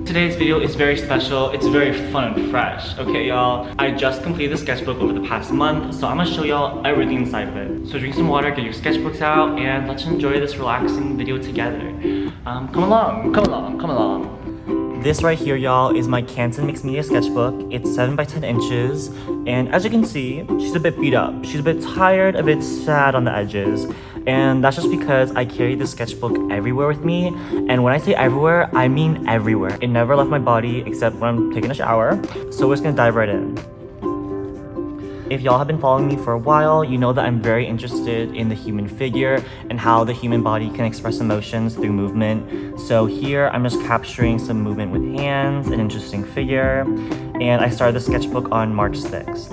Today's video is very special, it's very fun and fresh, okay y'all? I just completed the sketchbook over the past month, so I'm gonna show y'all everything inside of it. So drink some water, get your sketchbooks out, and let's enjoy this relaxing video together. Come along. This right here, y'all, is my Canson Mixed Media sketchbook. It's 7 by 10 inches, and as you can see, she's a bit beat up. She's a bit tired, a bit sad on the edges, and that's just because I carry this sketchbook everywhere with me, and when I say everywhere, I mean everywhere. It never left my body except when I'm taking a shower, so we're just gonna dive right in. If y'all have been following me for a while, you know that I'm very interested in the human figure and how the human body can express emotions through movement. So here, I'm just capturing some movement with hands, an interesting figure, and I started the sketchbook on March 6th.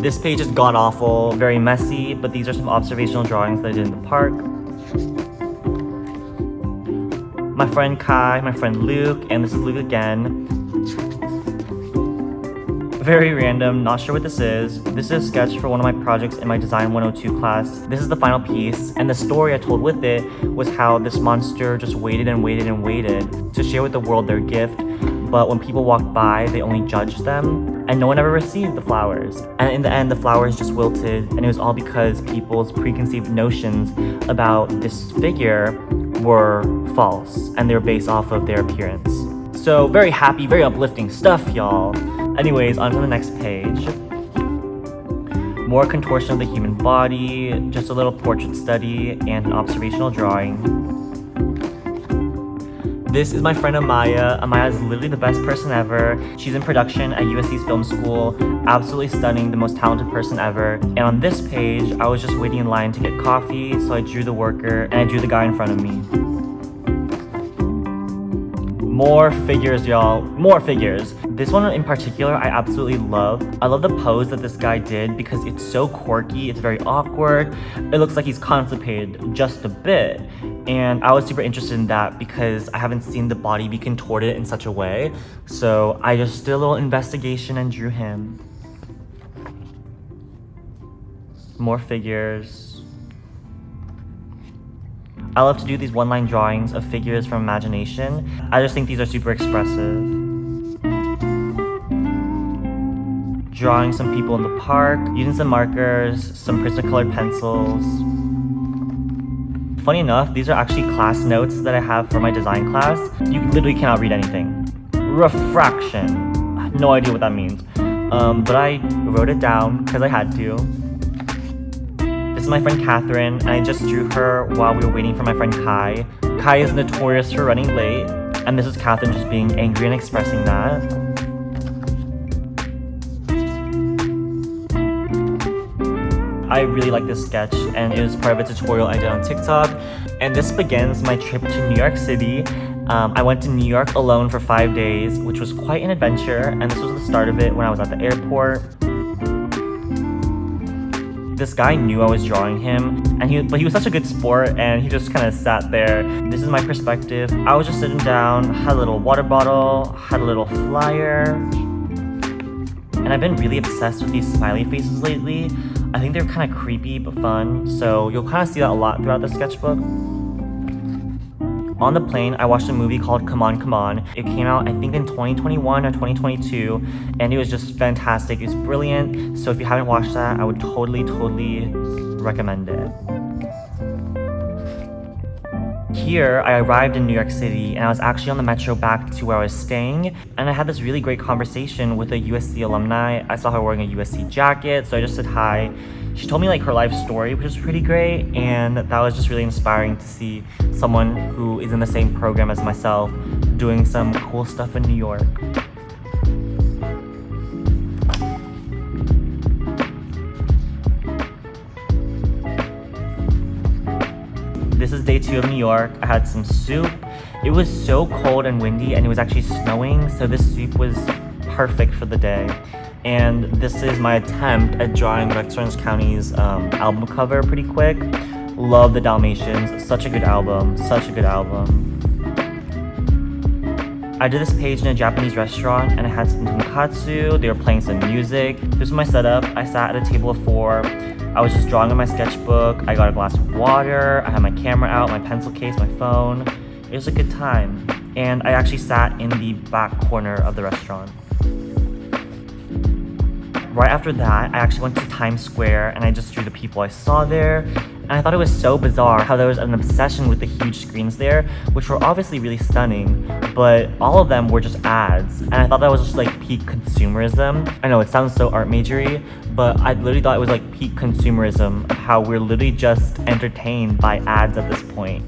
This page is god-awful, very messy, but these are some observational drawings that I did in the park. My friend Kai, my friend Luke, and this is Luke again. Very random, not sure what this is. This is a sketch for one of my projects in my Design 102 class. This is the final piece, and the story I told with it was how this monster just waited and waited and waited to share with the world their gift, but when people walked by, they only judged them, and no one ever received the flowers. And in the end, the flowers just wilted, and it was all because people's preconceived notions about this figure were false, and they were based off of their appearance. So very happy, very uplifting stuff, y'all. Anyways, on to the next page. More contortion of the human body, just a little portrait study, and an observational drawing. This is my friend Amaya. Amaya is literally the best person ever. She's in production at USC's film school. Absolutely stunning, the most talented person ever. And on this page, I was just waiting in line to get coffee, so I drew the worker, and I drew the guy in front of me. More figures, y'all. More figures. This one in particular, I absolutely love. I love the pose that this guy did because it's so quirky. It's very awkward. It looks like he's constipated just a bit. And I was super interested in that because I haven't seen the body be contorted in such a way. So I just did a little investigation and drew him. More figures. I love to do these one-line drawings of figures from imagination. I just think these are super expressive. Drawing some people in the park, using some markers, some Prismacolor pencils. Funny enough, these are actually class notes that I have for my design class. You literally cannot read anything. Refraction. I have no idea what that means. But I wrote it down because I had to. This is my friend Catherine, and I just drew her while we were waiting for my friend Kai. Kai is notorious for running late, and this is Catherine just being angry and expressing that. I really like this sketch, and it was part of a tutorial I did on TikTok. And this begins my trip to New York City. I went to New York alone for 5 days, which was quite an adventure, and this was the start of it when I was at the airport. This guy knew I was drawing him, but he was such a good sport, and he just kind of sat there. This is my perspective. I was just sitting down, had a little water bottle, had a little flyer, and I've been really obsessed with these smiley faces lately. I think they're kind of creepy but fun, so you'll kind of see that a lot throughout the sketchbook. On the plane, I watched a movie called Come On, Come On. It came out, I think, in 2021 or 2022, and it was just fantastic. It was brilliant, so if you haven't watched that, I would totally recommend it. Here, I arrived in New York City, and I was actually on the metro back to where I was staying, and I had this really great conversation with a USC alumni. I saw her wearing a USC jacket, so I just said hi. She told me like her life story, which was pretty great, and that was just really inspiring to see someone who is in the same program as myself doing some cool stuff in New York. This is day 2 of New York. I had some soup. It was so cold and windy, and it was actually snowing, so this soup was perfect for the day. And this is my attempt at drawing Rex Orange County's album cover pretty quick. Love the Dalmatians. Such a good album. Such a good album. I did this page in a Japanese restaurant, and I had some tonkatsu. They were playing some music. This was my setup. I sat at a table of 4. I was just drawing on my sketchbook. I got a glass of water. I had my camera out, my pencil case, my phone. It was a good time. And I actually sat in the back corner of the restaurant. Right after that, I actually went to Times Square and I just drew the people I saw there. And I thought it was so bizarre how there was an obsession with the huge screens there, which were obviously really stunning, but all of them were just ads. And I thought that was just like peak consumerism. I know it sounds so art majory, but I literally thought it was like peak consumerism of how we're literally just entertained by ads at this point.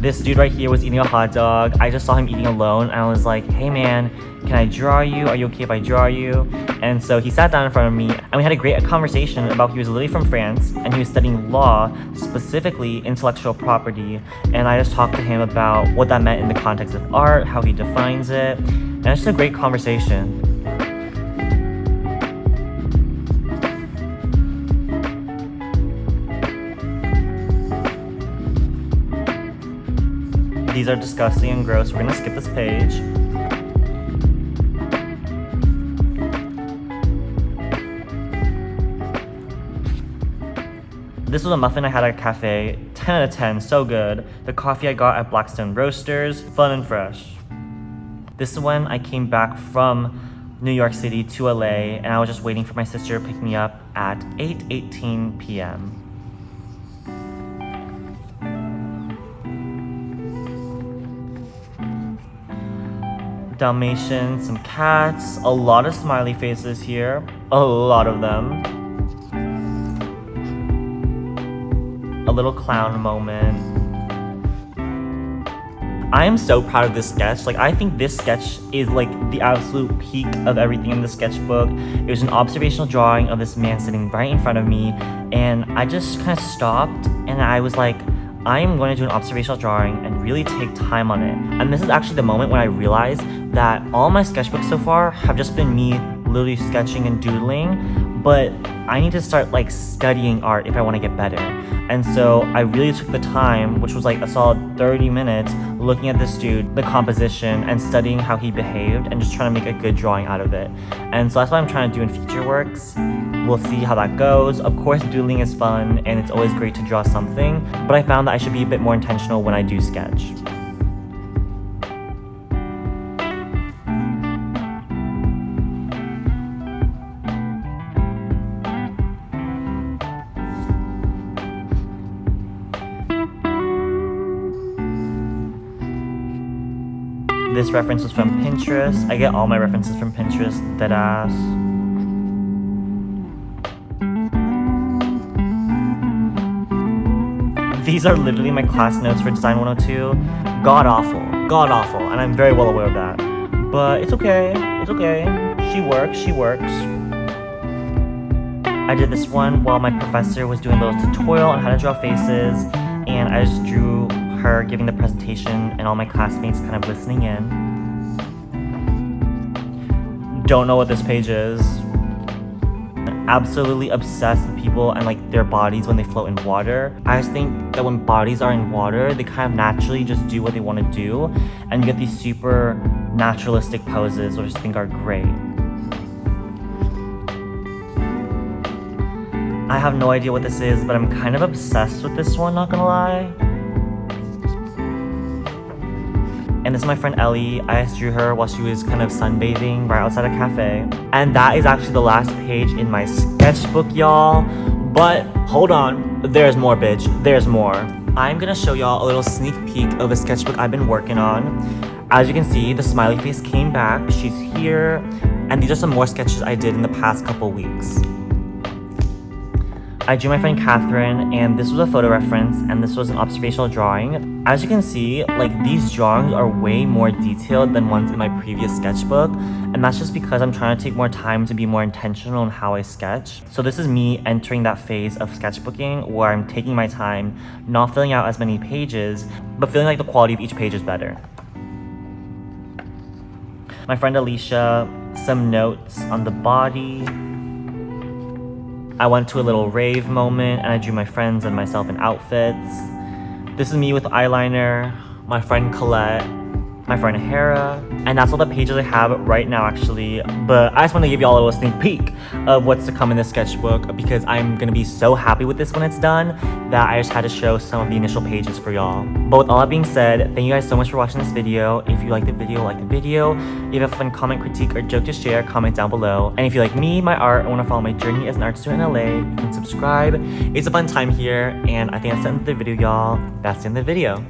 This dude right here was eating a hot dog. I just saw him eating alone and I was like, hey man, can I draw you? Are you okay if I draw you? And so he sat down in front of me and we had a great conversation about he was literally from France and he was studying law, specifically intellectual property. And I just talked to him about what that meant in the context of art, how he defines it. And it's just a great conversation. These are disgusting and gross. We're gonna skip this page. This was a muffin I had at a cafe. 10 out of 10, so good. The coffee I got at Blackstone Roasters, fun and fresh. This is when I came back from New York City to LA and I was just waiting for my sister to pick me up at 8:18 p.m. Dalmatians, some cats, a lot of smiley faces here, a lot of them. A little clown moment. I am so proud of this sketch. Like, I think this sketch is like the absolute peak of everything in the sketchbook. It was an observational drawing of this man sitting right in front of me, and I just kind of stopped and I was like, I am going to do an observational drawing and really take time on it. And this is actually the moment when I realized that all my sketchbooks so far have just been me literally sketching and doodling, but I need to start like studying art if I want to get better. And so I really took the time, which was like a solid 30 minutes, looking at this dude, the composition, and studying how he behaved and just trying to make a good drawing out of it. And so that's what I'm trying to do in future works. We'll see how that goes. Of course, doodling is fun and it's always great to draw something, but I found that I should be a bit more intentional when I do sketch. This reference was from Pinterest. I get all my references from Pinterest, deadass. These are literally my class notes for Design 102. God awful, and I'm very well aware of that. But it's okay, She works. I did this one while my professor was doing a little tutorial on how to draw faces, and I just drew her giving the presentation and all my classmates kind of listening in. Don't know what this page is. Absolutely obsessed with people and like their bodies when they float in water. I just think that when bodies are in water, they kind of naturally just do what they want to do, and you get these super naturalistic poses, which I just think are great. I have no idea what this is, but I'm kind of obsessed with this one, not gonna lie. And this is my friend Ellie. I just drew her while she was kind of sunbathing right outside a cafe. And that is actually the last page in my sketchbook, y'all. But hold on, there's more, bitch. There's more. I'm gonna show y'all a little sneak peek of a sketchbook I've been working on. As you can see, the smiley face came back. She's here. And these are some more sketches I did in the past couple weeks. I drew my friend Catherine, and this was a photo reference, and this was an observational drawing. As you can see, like, these drawings are way more detailed than ones in my previous sketchbook, and that's just because I'm trying to take more time to be more intentional in how I sketch. So this is me entering that phase of sketchbooking where I'm taking my time, not filling out as many pages, but feeling like the quality of each page is better. My friend Alicia, some notes on the body. I went to a little rave moment and I drew my friends and myself in outfits. This is me with eyeliner. My friend Colette. my friend Hera, and that's all the pages I have right now actually. But I just want to give y'all a little sneak peek of what's to come in this sketchbook because I'm gonna be so happy with this when it's done that I just had to show some of the initial pages for y'all. But with all that being said, thank you guys so much for watching this video. If you like the video, like the video. If you have a fun comment, critique, or joke to share, comment down below. And if you like me, my art, and want to follow my journey as an art student in LA, you can subscribe. It's a fun time here, and I think that's the end of the video, y'all. That's the end of the video.